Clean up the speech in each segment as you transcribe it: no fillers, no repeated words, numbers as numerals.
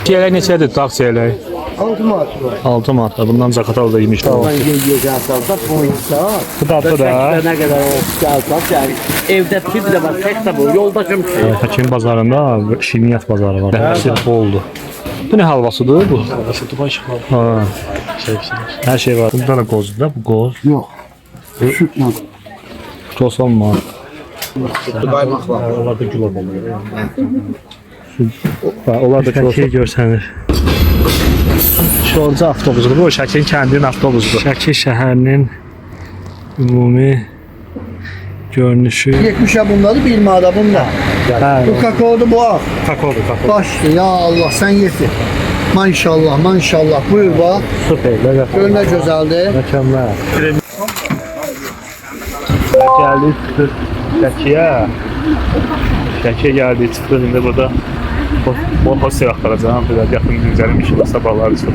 Çiyələk neçədir, dağ çiyələk? 6 manat var. 6 manat da, bundan zakatal da yemiş. Ondan yiyəcək salsaq 10 saat. Bu da, bu da. Nə qədər salsaq, yəni evdə bir də var, tək də bu, yoldaşım ki. Həkim bazarında şirniyyat bazarı var. Hərsi boldur. Bu nə halvasıdır bu? Halvası Dubai şıklar. Ha, hər şey var. Bunda da qozdur da, bu qoz. Yox. Sütlə. Tosan mı? Dubai maxlar. Onlar da gül olmalı. Onlar da Şəki görsənir. Şorca avtobusudur. Bu Şəki kəndinin avtobusudur. Şəki şəhərinin ümumi görünüşü. 70'e bunları bir manada bunlar. Bu kakaodu bu al. Kakaodur, kakaodur. Başlı ya Allah sen yetir. Maşallah maşallah buyur bak. Süper. Gör ne güzeldi. Mükemmel. Geldi çıktı Şəkiyə. Şəkiyə geldi çıktı. Şimdi burada vlog size aktaracağım. Biraz yakın güncelim işi sabahlar için.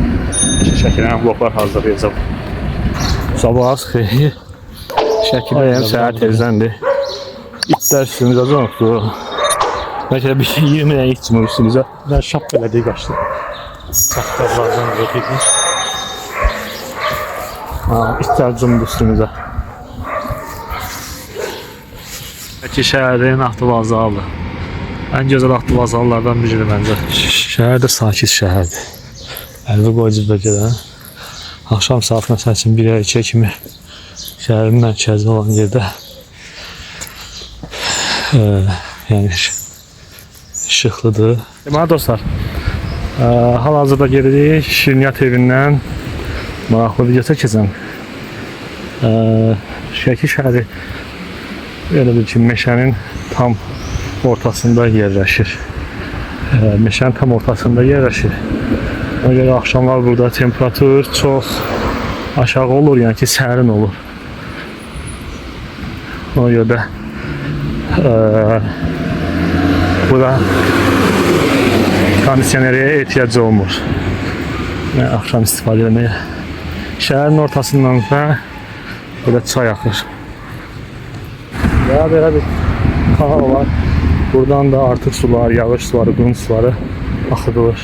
Şəkilərin vloglar hazırlayacağım. Sabah xeyir. Şəkiləyəm səhər tezdəndir. İtlər üstümüzə zonqdur. Bəlkə bir şey yeməyən içmir üstümüzə. Ben şap belediye kaçtım. Saktarlardan öteki. İtlər cumdu üstümüzə. Şəki şəhərin avtovağzalı. Ən gözəl avtovağzalılardan biridir məncə. Şəhər də sakit şəhərdir. Əlvi qoyucu bölgədən. Axşam saat məsəl üçün 1-ə 2-ə kimi şəhərin mərkəzi olan yerdə yəni işıqlıdır. Deməli dostlar, hal-hazırda gedirik Şirniyyat evindən maraqlı video çəkəcəm. Şəki şəhəri elə bil ki, meşənin tam ortasında yerləşir. Meşənin tam ortasında yerləşir. Ona görə axşamlar burada temperatur çox aşağı olur, yəni ki, sərin olur. Ona görə də burada kondisionerə ehtiyac olmur. Axşam istifadə etməyə. Şəhərin ortasından da belə çay axır. Ya belə bir kanal var. Buradan da artıq sular, yağış suları, qum suları axıdılır.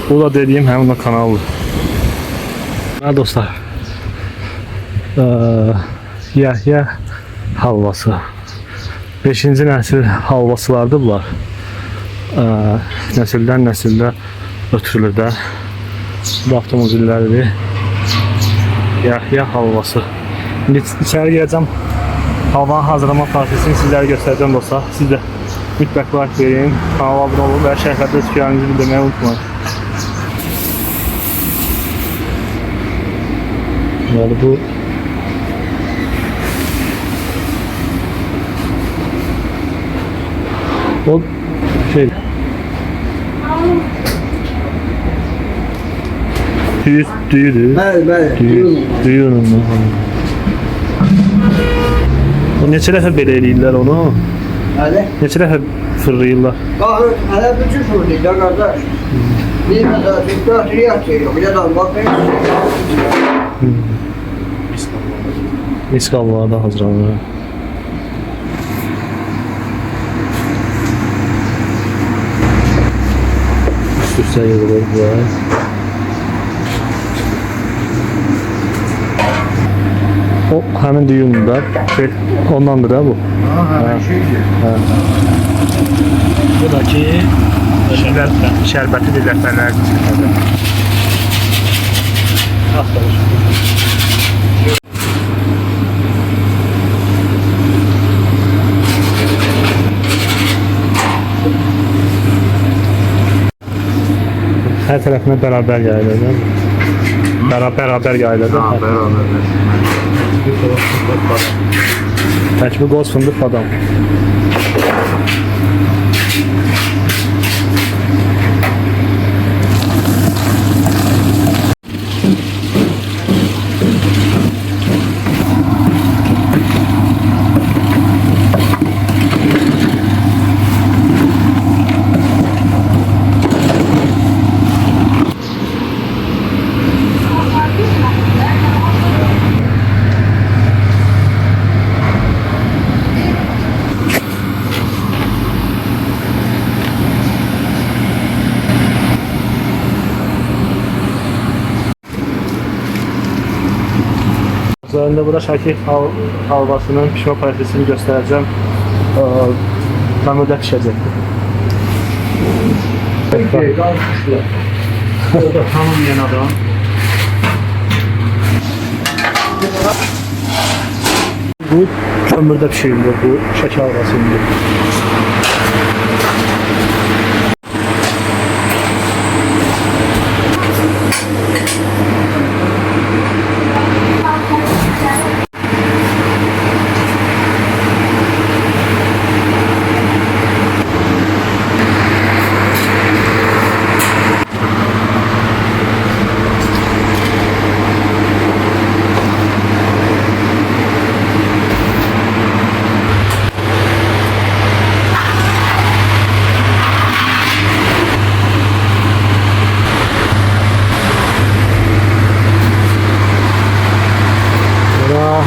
Bu da dediyim həmin o kanaldır. Hə dostlar, Yəhya halvası. 5-ci nəsil halvasılardır bunlar. Nəsildən nəsildə ötürülür də. Bu avtomobillərdir. Yəhya halvası. İndi içəri girəcəm. Halvanı hazırlama prosesini sizlərə göstərəcəm dostlar. Siz də mütləq like verin, kanala abunə olun və şərhlərdə fikrlərinizi bildirməyi unutmayın. Yani bu o şey düğüdür. Bəli. Düğünün. O neçə dəfə belə eləyirlər onu? Hələ? Neçə dəfə fırlayırlar? Baxın, hələ bütün fırlayırlar qardaş. Bir məsələ, bir atıyor, bir də baxın. İskallarda hazırlanır. Üst-üstə yığılır bu. O həmin düyünündə ondandır da bu. Bu da ki şərbətli ləpələr. Hər tərəfinə bərabər yayılır, değil mi? Bərabər yayılır. Təkmi qoz fındıq badam. Üzerinde burada Şəki halvasının pişmə prosesini göstərəcəm. Kömürdə pişəcəkdir. Tanımayan adam. Bu kömürdə pişirilir bu Şəki halvası indi.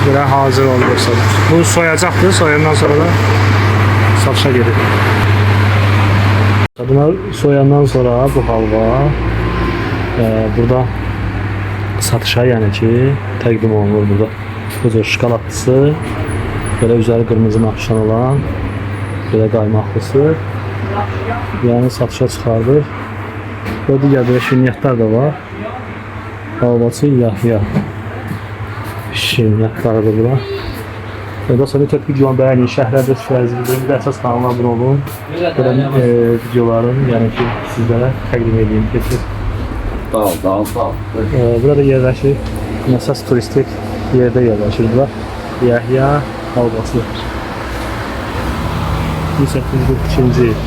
Böyle hazır oluyorsa. Bu soyacaktır. Soyandan sonra da satışa gelir. Bunlar soyandan sonra bu halva burada satışa yani ki təqdim olunur burada. Bu şokoladlısı, böyle üzeri kırmızı nakşan olan, böyle qaymaklısı, yani satışa çıxardır. Ve digər böyle şirniyyatlar da var. Halvası Yahya. Şirniyyatları da bura. Daha sonra tək videomu bəyənin, şəhərlərdə şəhərlərimizdə əsas kanalına abunə olun. Belə videoların, yəni ki, sizlərə təqdim edeyim. Sağ ol. Burada yerləşir, əsas turistik yerdə yerləşir bura. Yahya halvası. 1842-ci il.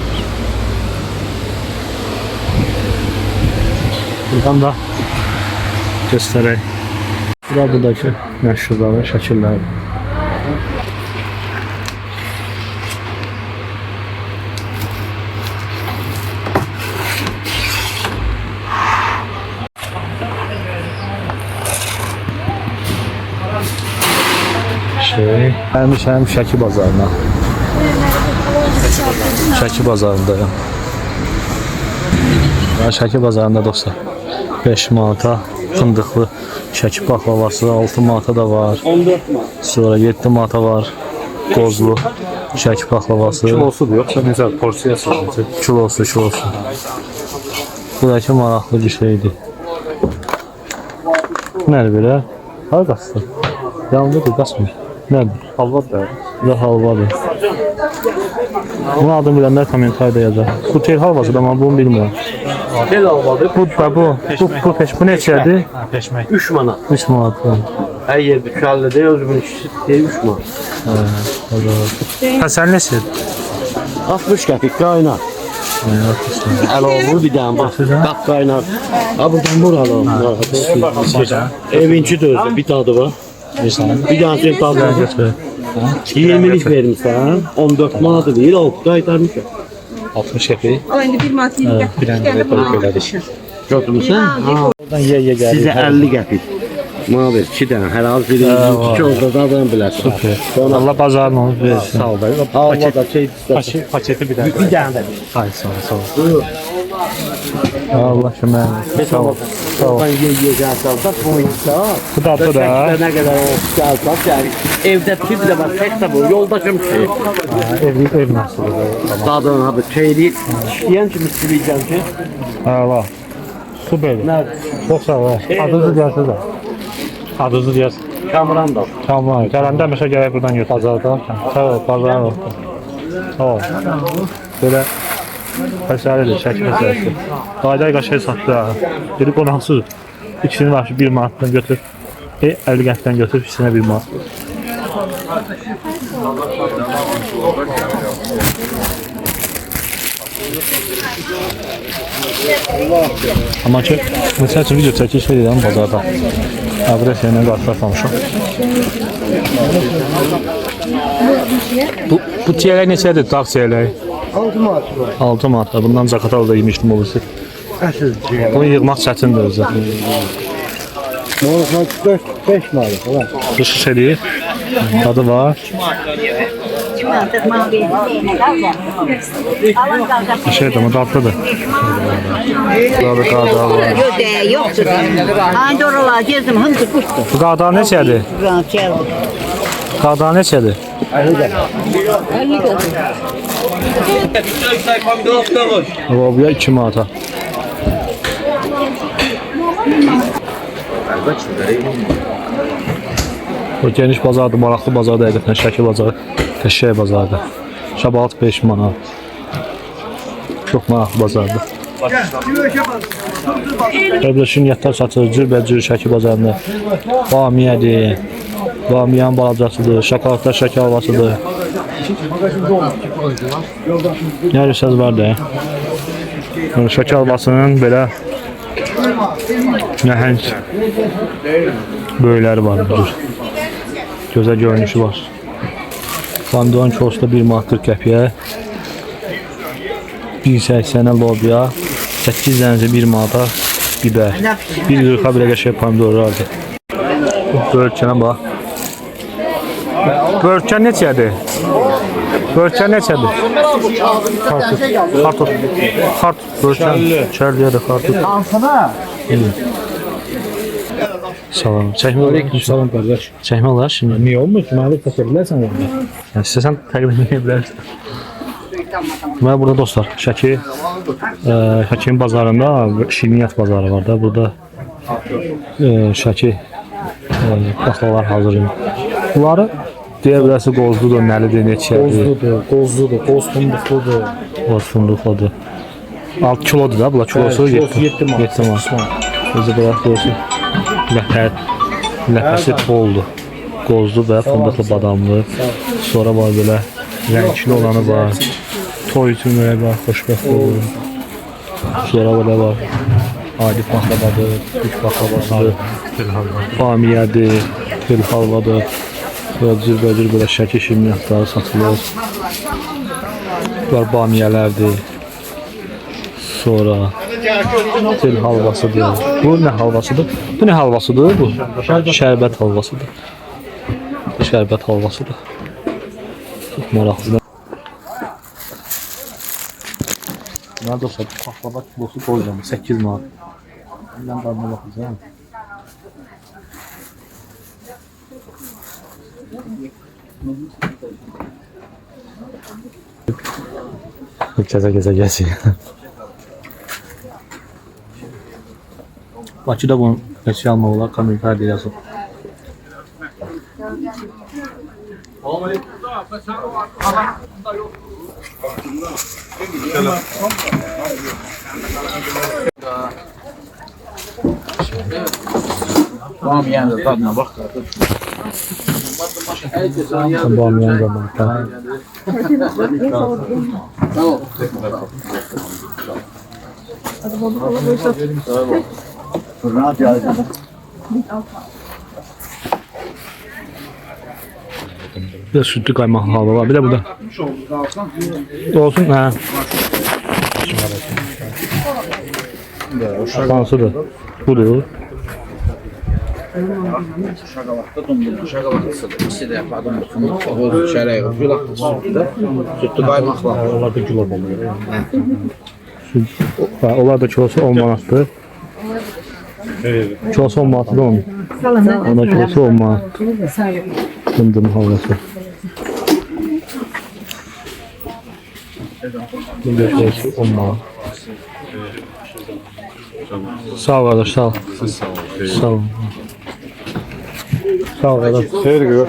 Buradan da göstərək. Buradakı məşhurların şəkilləri. Gəlmişəm Şəki bazarına. Şəki bazarındayım. Şəki bazarında dostlar 5 manata fındıqlı Şəki baklavası, 6 manata da var. 14 manat. Sonra 7 manata var. Qozlu Şəki baklavası. Kilosudur yoksa necə porsiyası? Kilosu. Buradakı maraqlı bir şeydir. Nədir belə? Harqası? Yanlıdır, qaçmır. Nədir? Halva da. Bu da halvadır. Bunun adını bilənlər kommentarda yazar. Bu tel halvası da amma bunu bilmirəm. Tel halvadır. Bu neçədir? Peşmək. 3 manat. 3 manat. Her yerde şu de özümün işi diye 3 manat. Ha sən neçə? 60 qəpik kaynar. Əlavur bir dənə bax. Qap kaynar. Ha buradan buralı. Evinci de özü bir tadı var. Bir dənə tadı var. 20'lik vermişsən. 14 manatı değil, 6 qaytarmışam. 60 qəpik. O indi bir manat 20 qəpik. Bir dənə də belədir. Götürmüsən? Oradan ye gəlir. Sizə 50 qəpik. Bana ver 2 dənə. Hər az biri 2 olsa da adam bilərsən. Super. Allah bazarın onu versin. Sağ ol. Halva da şey Paketi bir tane. bir dənə də. Ay sağ ol. Buyur. Allah kömək. Sağ ol. Ben yiyəcəksən da boyunca. Bu da bu da. Nə qədər olsa alsaq, yəni evdə bir də var, tək də bu yoldaşım ki. Ev nasıl? Dadın abi çeyli işləyən kimi istəyəcəm ki. Allah. Super. Nədir? Çox sağ ol. Adınızı deyərsiniz də. Adınızı deyərsiniz. Kamran da. Tamam. Gələndə məsələn gələk buradan götür. Bazardan. Sağ ol. Bazardan ol. Sağ ol. Belə Fəsəlidir, Şəki fəsəlidir. Qayday qaşığı satdı ha. Dedi qonaqsız. İkisini var 1 manatdan götür. 50 qəpikdən götür, ikisine 1 manat. Amma ki, məsəl üçün video çəkiş edirəm bazarda. Adres yerine qarşılaşmamışam. Bu çiyələk neçədir? Dağ çiyələk. 6 manat var. 6 manat. Bundan Zaqatalda yemişdim olursa. Əsl çiyələk. Bunu yığmaq çətindir özü. Monosan 4-5 manat var. Qışış eləyir. Tadı var. Şey de tatlıdır. Burada qadağı var. Yok de, yoktur. Aynı oralar gezdim, hımdı kuştu. Bu qadağı neçədir? Qadağı neçədir? 50 kadar. Bu 2 manata. Bu geniş bazardır, maraqlı bazardır, həqiqətən Şəki bazarı, qəşəng bazardır. Şabalat 5 manat. Çox maraqlı bazardır. Burada şirniyyatlar satılır, cürbəcür Şəki bazarında. Bamiyədir, bamiyanın balacasıdır, şokoladlar Şəki halvasıdır. Nə söz var da. Şəki halvasının belə nəhəng böyükləri vardır. Gözəl görünüşü var. Bandon kilosu 1 manat 40 qəpiyə. 1.80-ə lobya, 8 dənəsi 1 manata bibər. 1.40-a belə qəşəng pomidor vardır. Börkənə bax. Börkən neçədir? Börkən neçədir? Kartut. Kartut. Börkən. Çərliyə də kartut. Salam. Çəkmə olar. Salam qardaş. Çəkmə olar şimdi. Niyə olmur ki? Mənə çəkə bilərsən onu. Yəni istəsən təqdim edə bilərsən. Deməli burada dostlar, Şəkin bazarında şirniyyat bazarı var da. Burada Şəki paxlalar hazırlayın. Bunları deyə bilərsə qozludur, nəlidir, neçədir? Qozludur, qoz fındıqlıdır. Qoz fındıqlıdır. 6 kilodur da, bunlar kilosu 7 manat. Özü bırak görsün. Ləpəsi boldur. Qozlu və fındıqlı badamlı. Sonra var belə rəngli olanı var. Toy üçün belə var, xoşbəxt olur. Sonra belə var. Adi paxlavadır, üç paxlavasıdır. Bamiyədir, tel halvadır. Böyle cürbəcür belə Şəki şirniyyatları satılır. Bunlar bamiyələrdir. Sonra tel halvasıdır. Bu nə halvasıdır? Bu nə halvasıdır bu? Şərbət halvasıdır. Şərbət halvasıdır. Çok maraqlıdır. Nə dostlar, bu paxlava kilosu qoyacağım 8 manat. Mən dadına baxacağım. Gəzə gəlsin. Bakıda bunun neçə almaq olar, kommentar yazın. Bamiyanın tadına bak. Bamiyan da bak. Rahat yazdım. Bir de sütlü kaymaklı halva var. Bir de burada. Olsun. He. Şansıdır. Budur. Şokoladda dondurma, şokolad ısıdır. İkisi de yapardım. Fındık, şereyi, gülak sütlü. Sütlü kaymakla. Onlar da kilo oluyor. Onlar da kilosu 10 manatdır. Kilosu 10 manatdır onun. Ona kilosu 10 manat. Fındığın halvası. Bunda kilosu 10 manat. Sağ ol kardeş, sağ ol. Sağ ol. Sağ ol kardeş. Xeyr gör.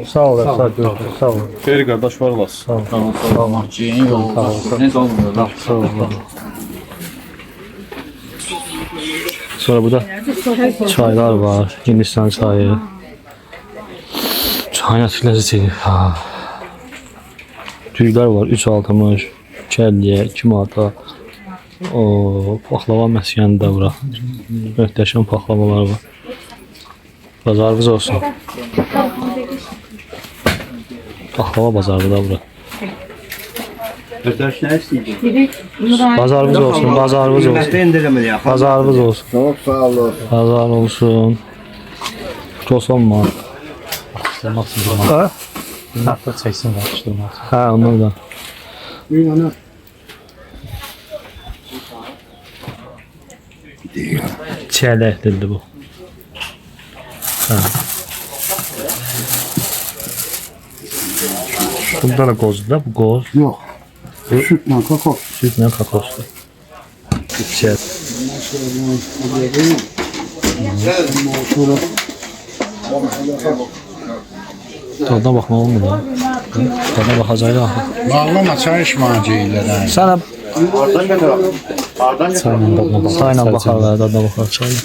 Sağ ol kardeş, sağ ol. Xeyr qardaş var olasın. Sağ ol. Sağ olun. Ciğin yolu. Ne olmuyor? Sağ ol. Sonra burada çaylar var. Hindistan çayı. Çay nasıl lezzetli. Düylər var. 3.60, 2.50, 2 manata. O paxlava məskənidir bura. Möhtəşəm paxlavalar var. Bazarınız olsun. Paxlava bazarı da bura. Arkadaş ne isteyecek? Bazarınız olsun, bazarınız olsun. Bazarınız olsun. Çok sağ olun. Bazar olsun. Kilosu 10 manat. Açılmaq üçün durmaq. Ha? Hafta çəksin və açılmaq. Hə, ondan da. Çiyələkdirdi bu. Hə. Bunda da qozdur da, bu qoz. Yox. Sütlə kakao. Sütlə kakosdur. Çiyəl. Tadına baxmaq olmur da. Tadına baxacaq da. Bağlama çay içməyəcəklər. Sənə Sayla dadına bax. sayla baxarlar, dadına baxar çayla.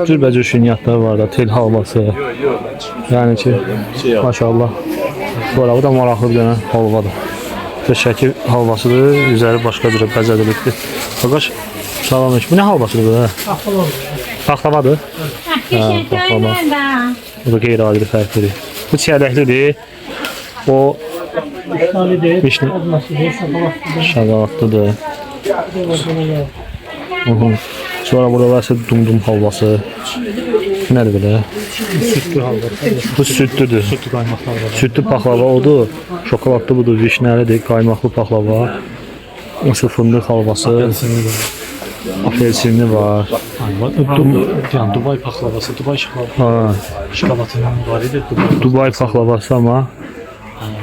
Cürbəcür şüniyyatlar var da, tel halvası. Yəni ki, maşallah. Bu da maraqlı bir dənə halvadır. Və şəkil halvasıdır, üzəri başqa cürə bəzədilibdir. Baqaş, salam eşk. Bu nə halvasıdır bu? Paxlavadır. Paxlava. Bu da qeyri-adi fərqlidir. Bu çiyələklidir. O vişne. Şokoladlıdır. Sonra burada varsa dumdum halvası. Nədir belə? Sütlü halva. Bu sütlüdür. Sütlü qaymaqlar var. Sütlü paxlava odur. Şokoladlı budur, vişnəlidir, qaymaqlı paxlava. Mısır fındıq halvası. Apelsinli var. Yəni Dubai paxlavası, Dubai Ha, şokoladından var idi. Dubai paxlavası ama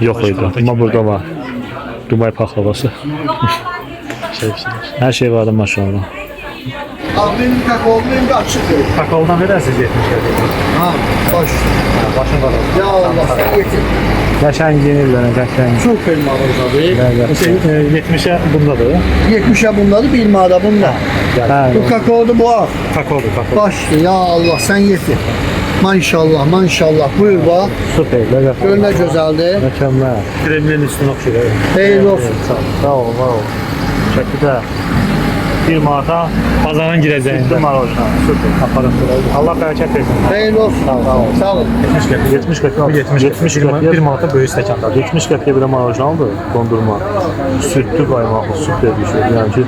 yox idi. Amma burada var. Dubai paxlavası. Hər şey vardı maşallah. Benim kakaolum açıktır. Kakaodan verərsiniz 70 qəpik. Ha, baş. Başın var. Ya Allah, yetim. Qəşəng yenirlər, qəşəng. Çok elmalı tabii. 70'e bundadır. 70'e bunları bilmada bunlar. Hə, Bu kakaolu bu al. Kakaodur, kakao. Başlı ya Allah sen yetin. Maşallah maşallah buyur bak. super, ləzzət. Gör ne güzeldi. Mükəmməl. Kremlin üstüne okşayır. Hayırlı olsun. Sağ ol, var ol. Şəkildə bir manata Pazarın girəcəyində. sütlü marojna. Super, aparım. Allah bərəkət versin. Hayırlı olsun. Sağ ol. 70 qəpik. 70 qəpik. 70 qəpik. Bir manata böyük stəkandadır. 70 qəpiyə bir marojnalıdır, dondurma. Sütlü qaymaqlı, super bir şey. Yəni ki,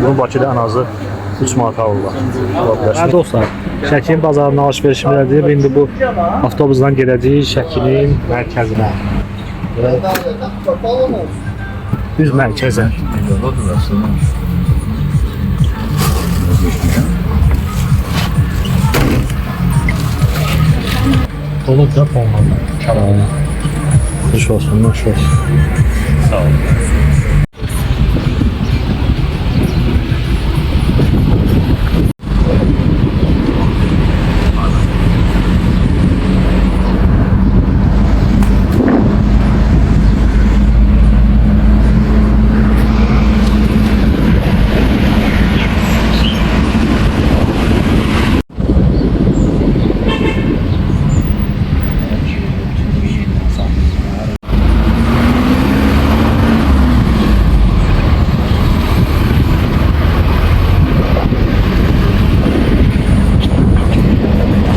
bunu Bakıda ən azı 3 manata alırlar. Hə dostlar, Şəkinin bazarına alış-verişim elədik. İndi bu avtobusdan gedəcəyik Şəkinin mərkəzinə. Düz mərkəzə. Dolu da olmalı. Xoş olsun, xoş olsun. Sağ ol.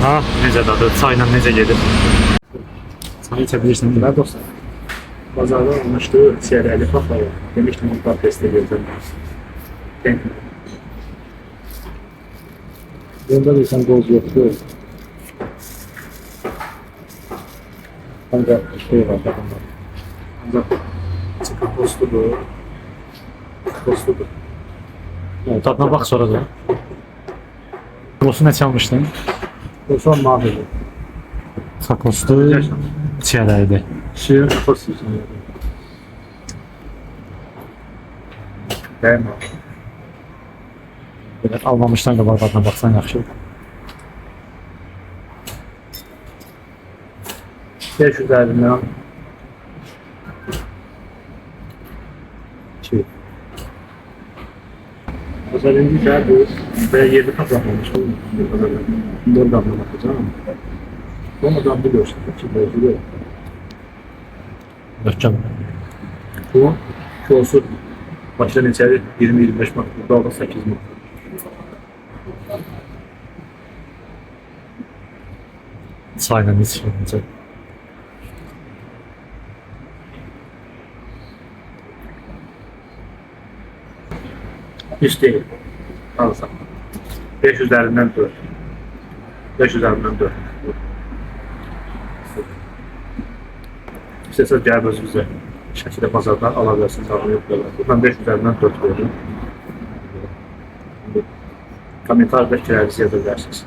Ha, necə dadır? Çayla necə gedir? Çay içə bilirsən, belə dostlar. Bazarda almışdı, çiyələkli paxlava. Demişdim, bu testə geldim. Bunda deyirsən, qoz yoxdur. Ancaq şey var, baxımda. Ancaq çıxı postudur. Postudur. Tadına bax sonra da. Bosu ne çalmışdın? Son mavidir. Takostu çiyələkdir. Şirin postu için. Değil mi? Belə almamışdan qabaq dadına baxsan yaxşı. 500 əlindən 2. Özellikle güzel bu ve yerli kazanmış. Buradan da bakacağım. Ondan biliyorsun ki böyle. Möhkəm. Bu kilosu baştan içeri 20-25 manat. Burada da 8 manat. Çayla içilir. Üst değil. Alsam. 500 üzerinden 4. 5 üzerinden 4. İstəsəz gəlib özünüzə Şəkidə bazardan ala bilərsiniz, abunə yoxlayın. Ben 5 üzerinden 4 verdim. Komentarda fikirlərinizi yaza bilərsiniz.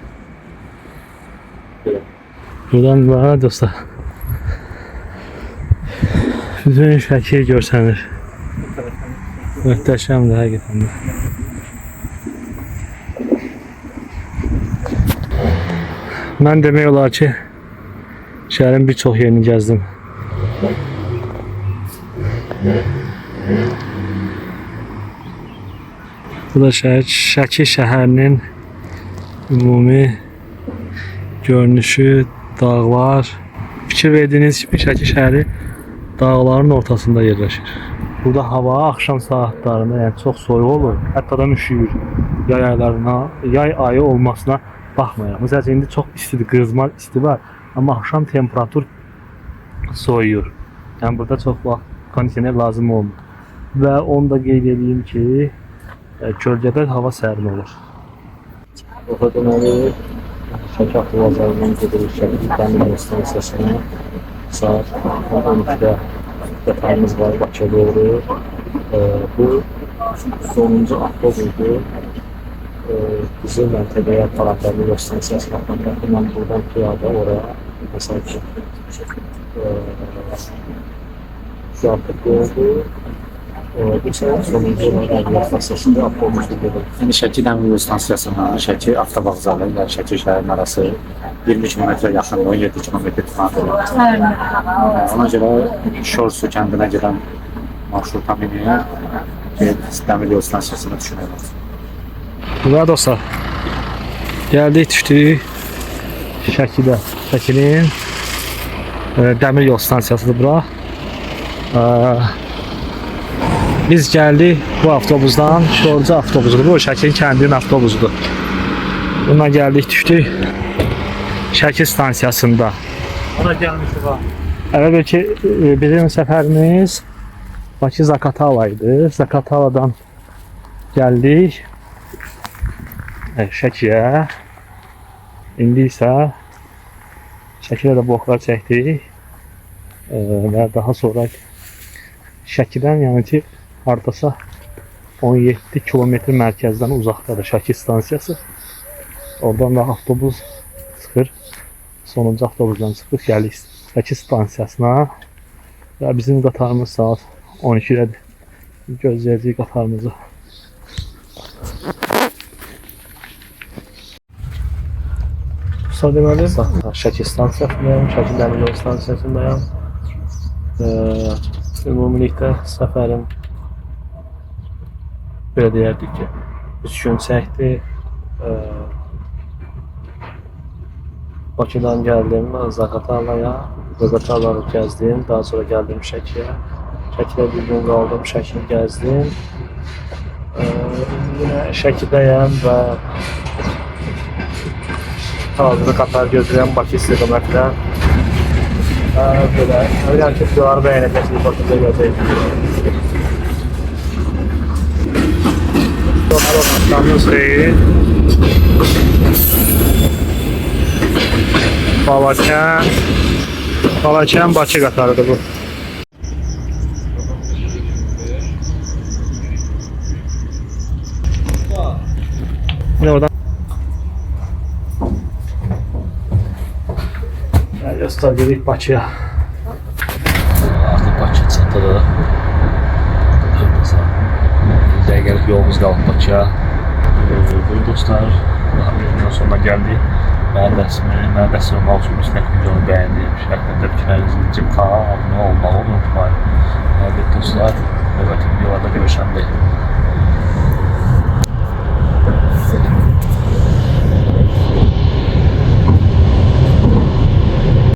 Belə. Buradan var dostlar. Bütün Şəki görsənir. Möhtəşəmdir həqiqətən də. Mən demək olar ki, şəhərin bir çox yerini gəzdim. Bu da Şəki şəhərinin ümumi görünüşü, dağlar. Fikir verdiyiniz kimi Şəki şəhəri dağların ortasında yerləşir. Burada hava axşam saatlarında yəni çox soyuq olur. Hətta da üşüyür. Yay ayı olmasına baxmayaraq. Məsələn indi çox istidir, qızmar isti var, amma axşam temperatur soyuyur. Yəni burada çox vaxt kondisioner lazım olmur. Və onu da qeyd edeyim ki, kölgədə hava sərin olur. Burada deməli Şəki avtovazarından gedirik Şəki Dəmir stansiyasına. Saat 12-də qatarımız var Bakıya doğru. Bu sonuncu avtobusdur. Bizim məntəqəyə aparan yol stansiyasına aparan. Mən buradan piyada oraya məsəl ki şu artıq oldu. Bu sene sonuncu yol stansiyasında avtobusdur gedir. İndi Şəki Dəmir stansiyasından Şəki avtovağzalı ilə Şəki şəhərinin arası 20 kilometre yaxın, 17 kilometre tutmadır. Ona görə Şorsu kəndinə gedən marşruta minib Dəmir yol stansiyasına düşünürəm. Burada dostlar, gəldik düşdük Şəkidə. Şəkinin dəmir yol stansiyasıdır bura. Biz gəldik bu avtobusdan, Şorcu avtobusudur, bu Şəkinin kəndinin avtobusudur. Bundan gəldik düşdük Şəki stansiyasında. Ona gəlmişik var. Əvvəl ki bizim səfərimiz Bakı Zakatala idi. Zakataladan gəldik Şəkiyə. İndi isə Şəkidə də bloklar çəkdik və daha sonra Şəkidən yəni ki hardasa 17 kilometr mərkəzdən uzaqdadır Şəki stansiyası. Oradan da avtobus çıxır. Sonuncu avtobusdan çıxıb gəlik Şəki stansiyasına və bizim qatarımız saat 12-dədir. Gözləyəcəyik qatarımızı. Deməli, Şəki stansiyasındayım, Şəki Dəmir yol stansiyasındayım. Ümumilikdə səfərim belə deyərdik ki, 3 gün çəkdi. Bakıdan gəldim Zaqatalaya, Zaqatalanı gəzdim, daha sonra gəldim Şəkiyə. Şəkidə bir gün qaldım, Şəkini gəzdim. Yine Şəkidəyəm və hazırda qatar gözləyəm Bakı istiqamətlə. Belə, öyrən ki, videoları bəyənəcəksiniz, Bakıda görəcəksiniz. Dostlarımız xeyir. Balakən Bakı qatarıdır bu. Ne oradan? Göster dedik Bakıya. Artıq Bakı çatdı. Dəqiqəlik yolumuz qalıb Bakıya. Buyur dostlar, daha bir videonun sonuna gəldik. Mənə dəstək olmaq üçün mütləq videonu bəyəndim. Şərhlərdə fikirlərinizi bildirib abunə olmağı unutmayın. Evet dostlar, növbəti videolarda görüşəndə.